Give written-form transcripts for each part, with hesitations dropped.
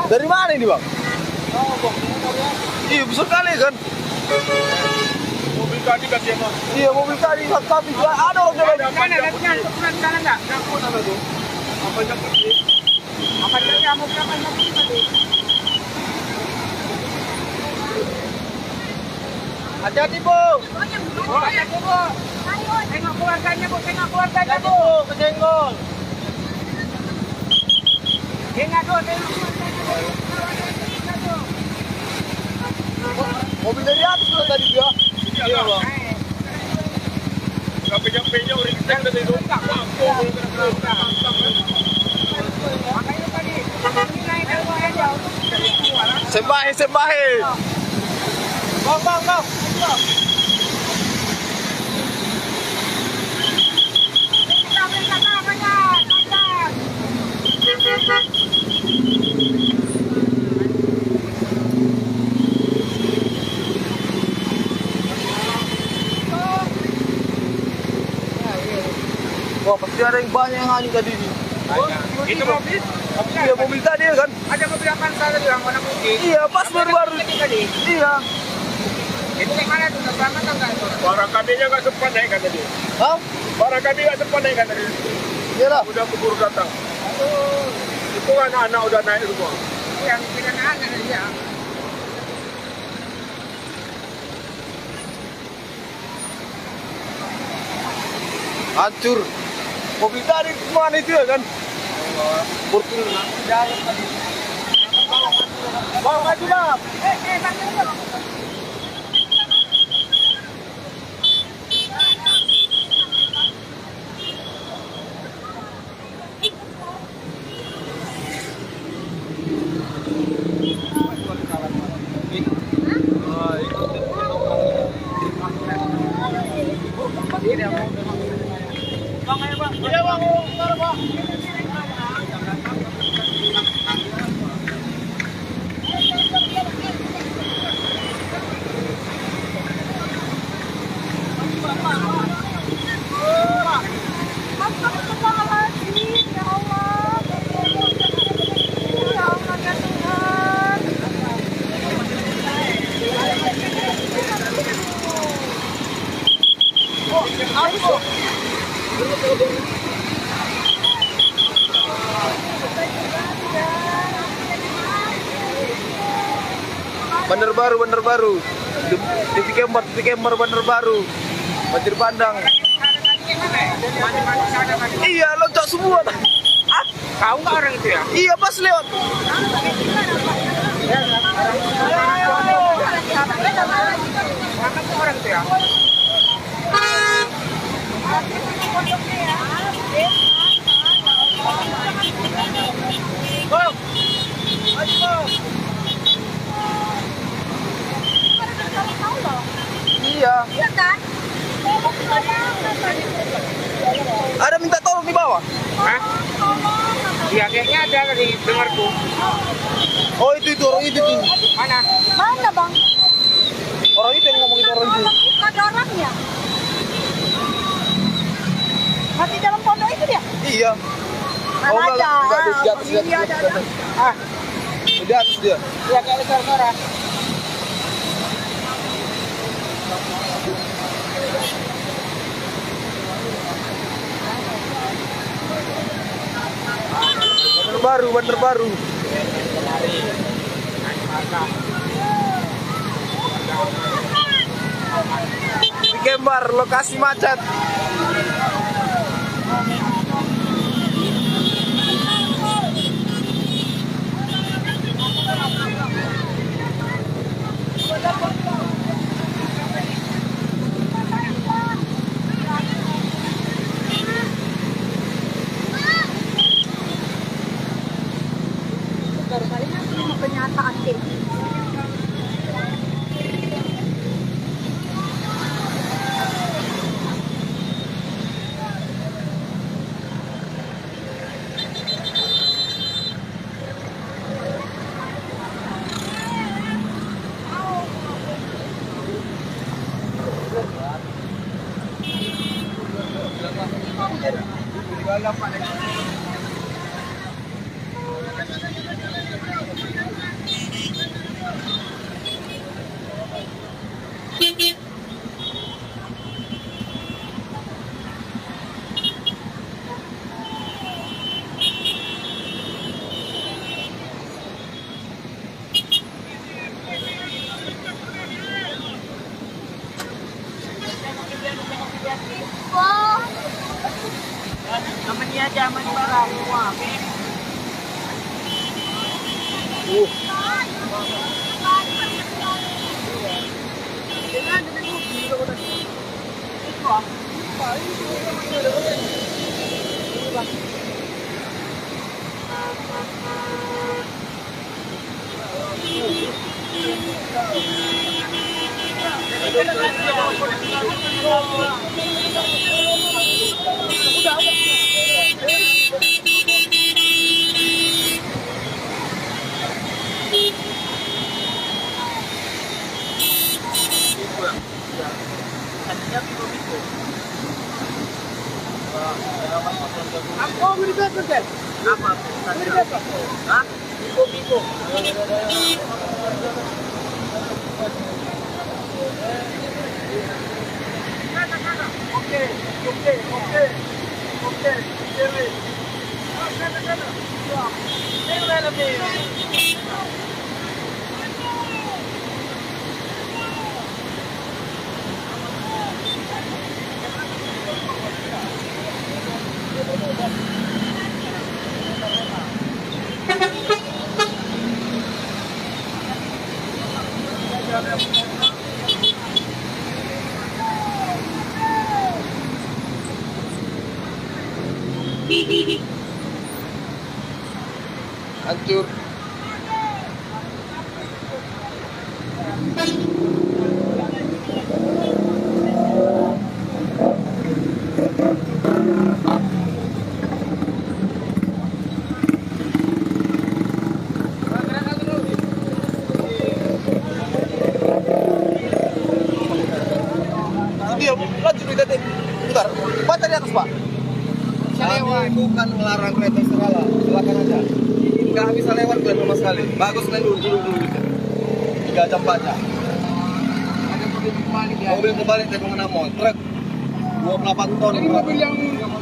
Dari mana ini bang? Iya besar kali kan? Mobil tadi kan dia mah. Iya mobil tadi tapi ada orang jalan. Mana lihatnya ukuran sana enggak? Nyangkut apa tuh? Apa nyangkut sih? Apa dia mau berapa nyangkut tadi? Hati-hati bu. Oh, hati-hati bu. Tengok keluarganya bu, tengok keluarganya bu. Kesenggol. Tengok bu, tengok keluarganya. Mobil dari atas tuh tadi dia. Iya bang. Sampai-sampainya udah dicek dari itu. Makanya tadi naik dulu aja untuk keluar. Sembahe. Bang. Wah pasti ada yang banyak yang hanyut tadi nih. Itu mobil? Iya mobil tadi kan? Ada mobil Avanza tadi yang warna putih. Iya pas baru. Iya. Itu yang mana tuh? Selamat atau enggak? Barang kambingnya nggak sempat naik kan tadi? Hah? Barang kambing nggak sempat naik kan tadi? Iya lah. Udah keburu datang. Itu anak-anak udah naik semua. Yang bikin anak-anak dia. Hancur. Mobil tadi kemana itu ya kan? Fortuner. Bang maju bang. Iya bang, bentar bang. Bandar baru. Titik Kembar bandar baru. Banjir bandang. Iya loncat semua. Ah, Tahu nggak orang itu ya? iya pas lewat. Mana tuh orang itu ya? Bang. Ayo bang. Iya. Iya kan? Ada minta tolong di bawah. Hah? Iya kayaknya ada tadi dengarku. Oh itu orang itu tuh. Mana? Mana bang? Orang itu yang ngomong itu orang itu. Ada orangnya. Masih dalam pondok itu dia? Iya. Mana Oh enggak, ada? di atas. Iya ada. Ah, Di atas dia. iya kayak ada suara-suara. Bandar baru. Di Kembar, lokasi macet. Baru kali ini kenyataan kayak gini. Aku beri betul kan? Apa? Beri betul. Hah? Biko. Oke. Cewek. Sana. Cewek lebih. Hancur. Dia lanjut di tadi. Bentar, baca di atas, Pak. Kami bukan melarang kereta serala, silakan aja. Nggak bisa lewat kalian sama sekali. Bagus kalian dulu. 3 jam baca. Mobil kembali dari Mengenamon, truk 28 ton. Ini mobil yang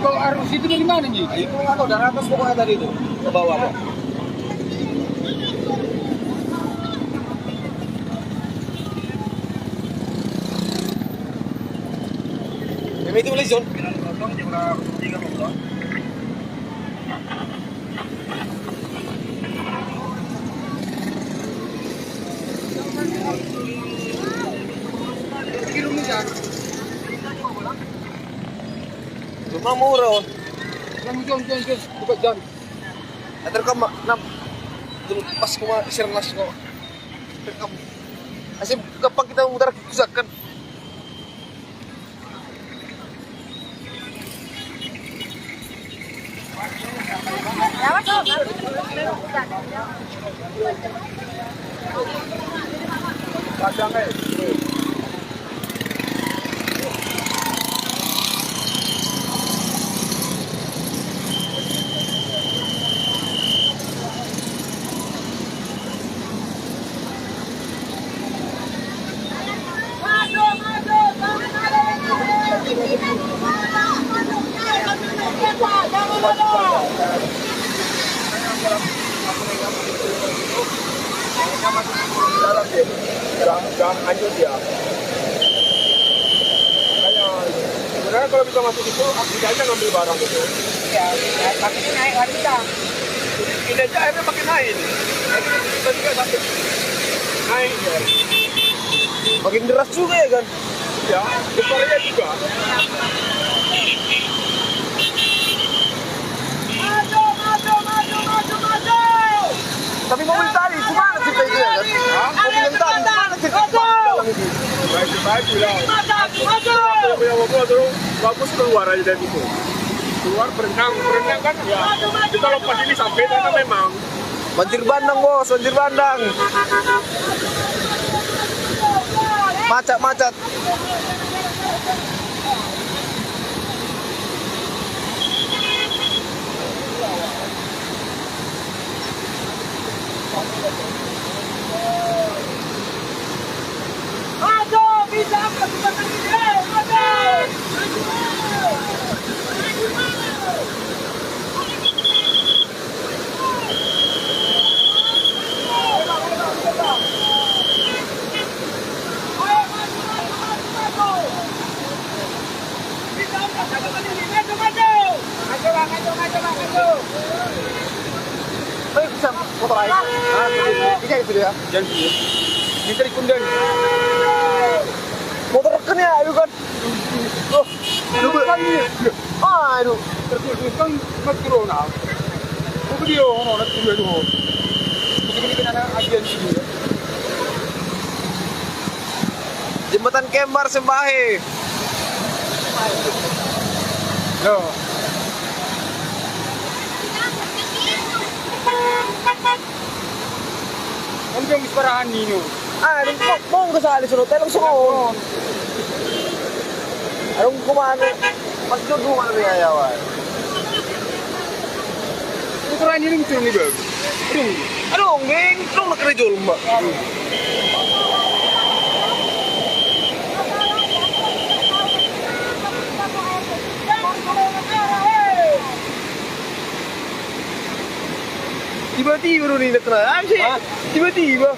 kau arus itu dari mana nih? Itu nggak tahu, dari atas pokoknya tadi itu ke bawah, Pak. Ini itu boleh zone. Cuma murah, on. Jom. Buka jam. Nanti kamu pas kamu sirnas kok. Kamu. Asyik gampang kita mutar kusakan. Padang Jangan hancur dia. Makanya sebenarnya kalau bisa masuk itu, kita aja ngambil barang itu. Ya, makin naik harga. Ini aja airnya makin naik. Kita juga sampai naik ya. Makin deras juga ya kan? Ya, besarnya juga. Tapi mobil tadi gimana cerita itu ya kan? Mobil yang tadi gimana cerita itu? Baik lah. Kalau punya mobil terus bagus keluar aja dari itu. Keluar berenang kan ya. Kita lepas ini sampai karena memang Banjir bandang, bos, banjir bandang. Macet. motor aja. Ini kayak gitu ya. Jangan dulu. Minta dikundan. Motor kan ya, ayo kan. Oh, Lu kan ni. aduh. Terus kan makro na. Kung video ano na tuloy mo. Hindi ka na agency niya. Jembatan Kembar Sembahe. Yo. Ano yung isparahan ninyo? Anong mau kasali sa hotel ang sunod. Anong kumano? Mas doon kumano may ayawan. Isparahan ninyo yung turun ni Beb. Anong, Beng? Anong nakarejol mbak? Tiba-tiba lu nih nakra. Sih. Tiba-tiba.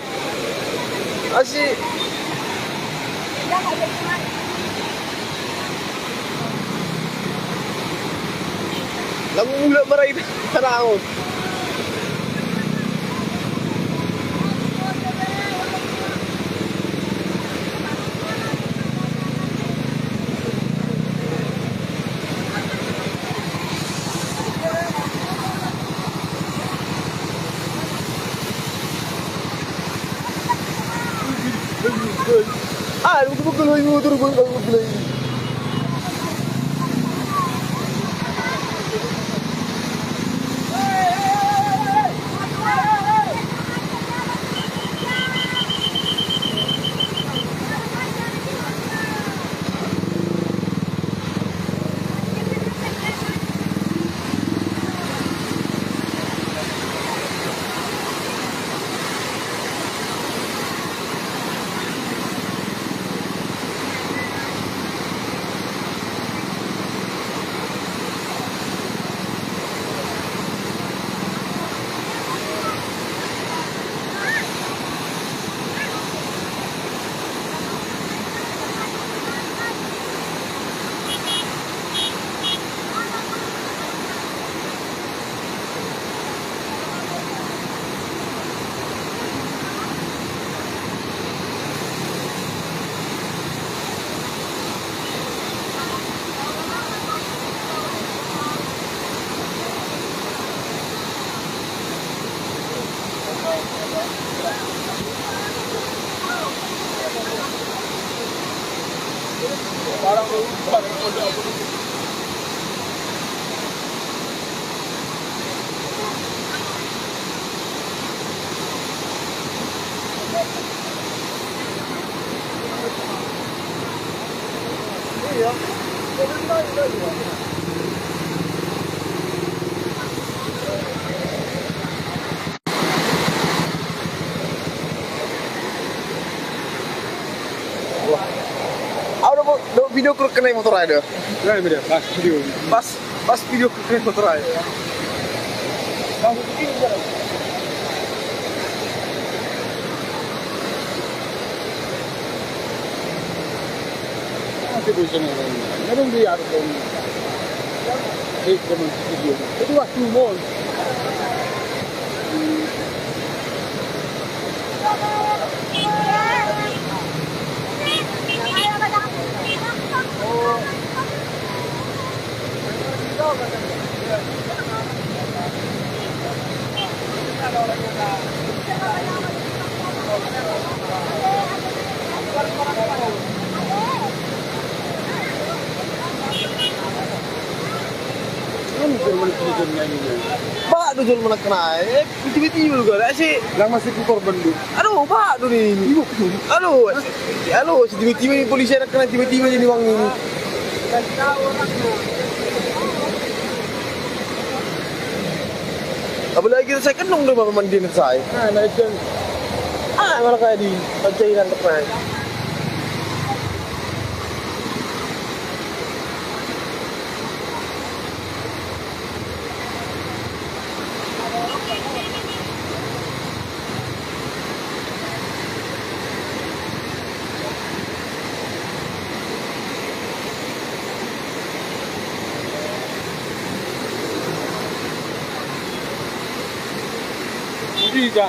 Asik. Lang mula maray tanahon. Magulay mo motor ko magulay. Parang Ada video klip kena motor ada. Gimana beda? Pas video. Pas video klip kena motor ada. Masih bisa nih. Meron di aro ko. Eh, naman video. Ito was too small. Ano naman video niya niya? Ba do jual mana kena. Tiba-tiba juga lah sih. Lang masih di korban dulu. Aduh, ba do nih. Aduh, si tiba-tiba ni polisi nak kena tiba-tiba jadi wang ini. Apalagi kita saya kenung dong mandi nak saya. Nah, naik dyan. Mana kayak di Pancairan tekan. bisa.